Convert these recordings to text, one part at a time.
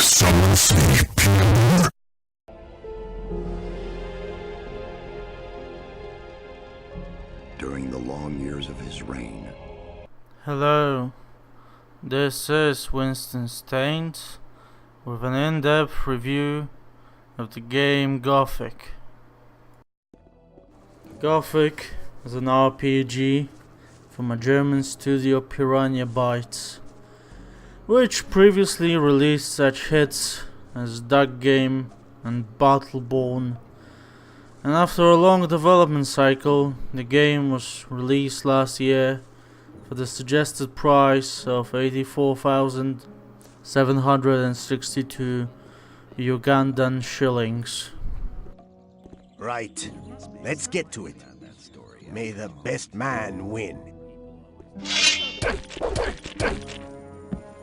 Someone sleep. During the long years of his reign. Hello, this is Winston's Taint with an in-depth review of the game Gothic. Gothic is an RPG from a German studio, Piranha Bytes, which previously released such hits as Duck Game and Battleborn. And after a long development cycle, the game was released last year for the suggested price of 84,762 Ugandan shillings. Right. Let's get to it. May the best man win.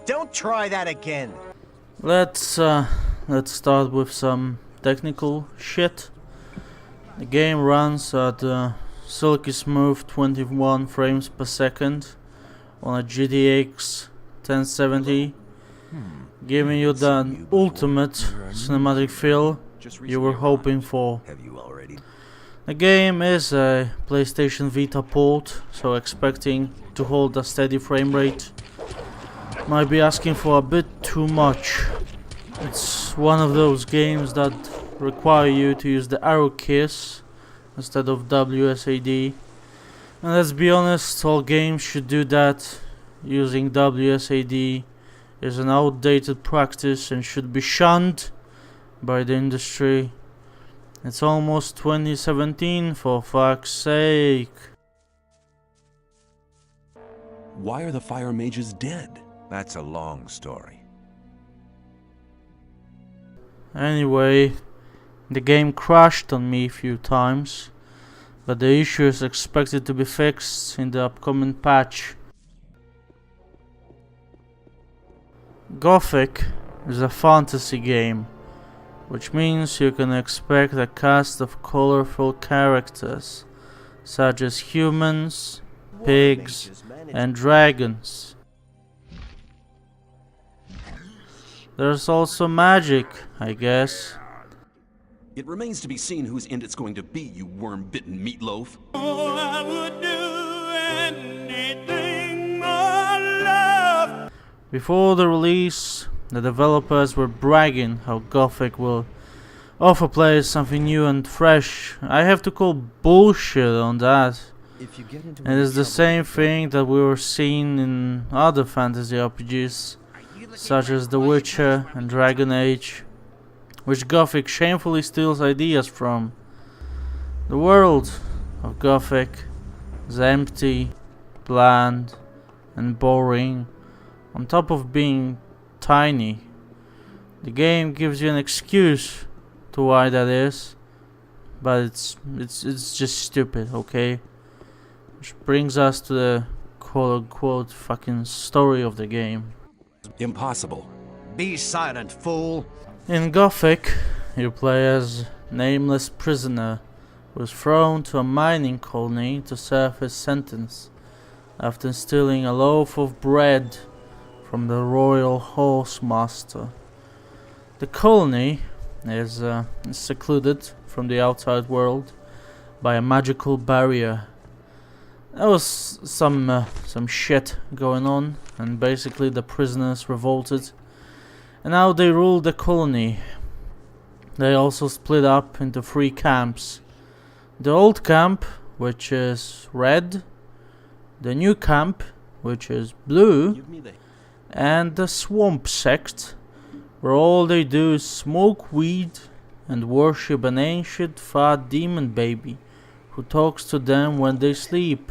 Don't try that again. Let's start with some technical shit. The game runs at silky smooth 21 frames per second on a GTX 1070, giving you the ultimate cinematic feel you were hoping for. The game is a PlayStation Vita port, so expecting to hold a steady frame rate might be asking for a bit too much. It's one of those games that require you to use the arrow keys instead of WSAD, and let's be honest, all games should do that. Using WSAD is an outdated practice and should be shunned by the industry. It's almost 2017, for fuck's sake. Why are the fire mages dead? That's a long story. Anyway, the game crashed on me a few times, but the issue is expected to be fixed in the upcoming patch. Gothic is a fantasy game, which means you can expect a cast of colorful characters, such as humans, pigs, and dragons. There's also magic, I guess. It remains to be seen whose end it's going to be, you worm-bitten meatloaf. Oh, I would do anything more love. Before the release, the developers were bragging how Gothic will offer players something new and fresh. I have to call bullshit on that. It is the same thing that we were seeing in other fantasy RPGs, such as The Witcher and Dragon Age, which Gothic shamefully steals ideas from. The world of Gothic is empty, bland, and boring. On top of being tiny, the game gives you an excuse to why that is, but it's just stupid, okay? Which brings us to the quote-unquote fucking story of the game. Impossible. Be silent, fool. In Gothic, you play as nameless prisoner who is thrown to a mining colony to serve his sentence after stealing a loaf of bread from the royal horse master. The colony is secluded from the outside world by a magical barrier. There was some shit going on, and basically the prisoners revolted, and now they rule the colony. They also split up into 3 camps. The old camp, which is red, the new camp, which is blue, and the swamp sect, where all they do is smoke weed and worship an ancient fat demon baby who talks to them when they sleep.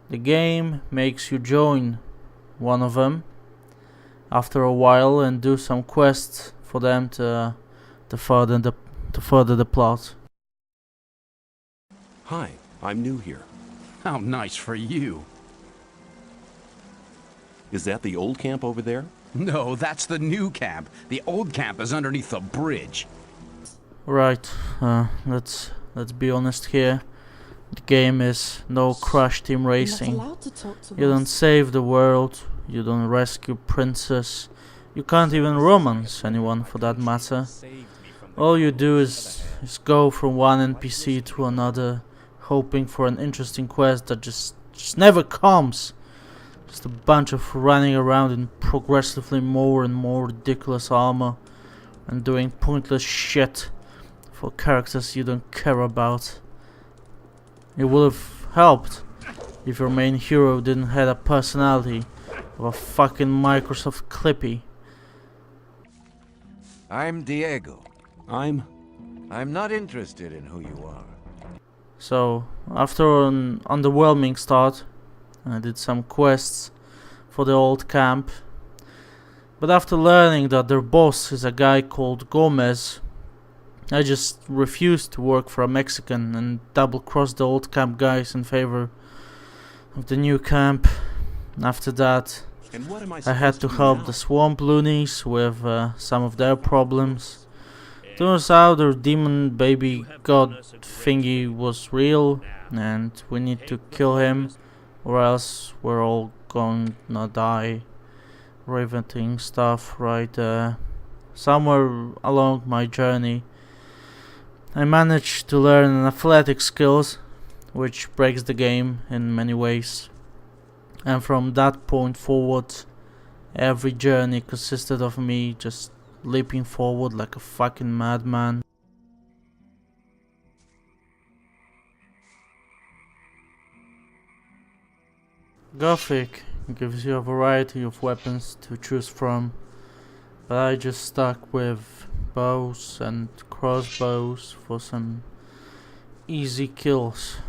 The game makes you join one of them after a while and do some quests for them to further the plot. Hi, I'm new here. How nice for you. Is that the old camp over there? No, that's the new camp. The old camp is underneath the bridge. Right, let's be honest here. The game is no Crash Team Racing. You don't save the world, you don't rescue princess, you can't even romance anyone for that matter. All you do is go from one NPC to another, hoping for an interesting quest that just never comes. Just a bunch of running around in progressively more and more ridiculous armor and doing pointless shit for characters you don't care about. It would have helped if your main hero didn't have a personality of a fucking Microsoft Clippy. I'm Diego. I'm not interested in who you are. So, after an underwhelming start, I did some quests for the old camp. But after learning that their boss is a guy called Gomez, I just refused to work for a Mexican and double-crossed the old camp guys in favor of the new camp. After that, and what am I had to help the swamp loonies with some of their problems. Turns out their demon baby god thingy was real, and we need to kill him, or else we're all gonna die. Riveting stuff right there. Somewhere along my journey, I managed to learn an athletic skills, which breaks the game in many ways. And from that point forward, every journey consisted of me just leaping forward like a fucking madman. Gothic gives you a variety of weapons to choose from, but I just stuck with bows and crossbows for some easy kills.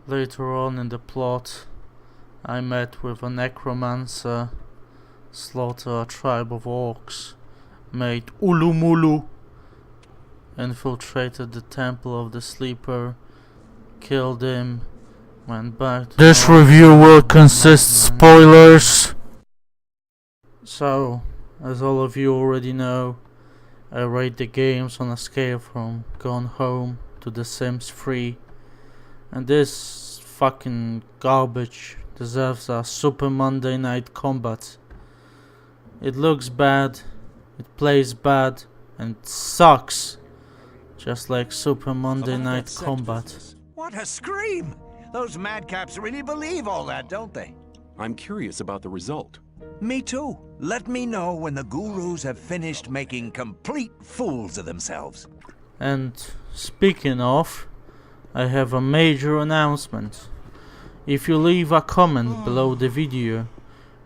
Later on in the plot, I met with a necromancer, slaughter a tribe of orcs, made Ulumulu, infiltrated the temple of the sleeper, killed him, went back to This review will consist spoilers. So, as all of you already know, I rate the games on a scale from Gone Home to The Sims 3. And this fucking garbage deserves a Super Monday Night Combat. It looks bad, it plays bad, and it sucks. Just like Super Monday Night Combat. What a scream! Those madcaps really believe all that, don't they? I'm curious about the result. Me too. Let me know when the gurus have finished making complete fools of themselves. And speaking of, I have a major announcement. If you leave a comment below the video,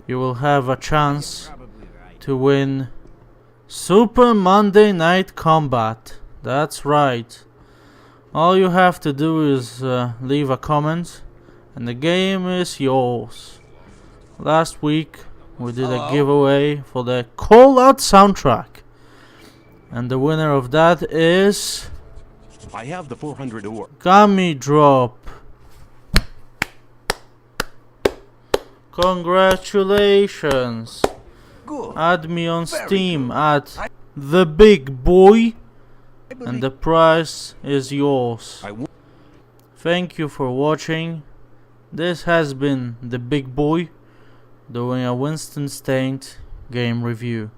you will have a chance to win Super Monday Night Combat. That's right. All you have to do is leave a comment and the game is yours. Last week we did a giveaway for the Call Out soundtrack, and the winner of that is I have the 400 ore. Gummy Drop. Congratulations. Good. Add me on Steam at The Big Boy, and the prize is yours. Thank you for watching. This has been The Big Boy doing a Winston's Taint game review.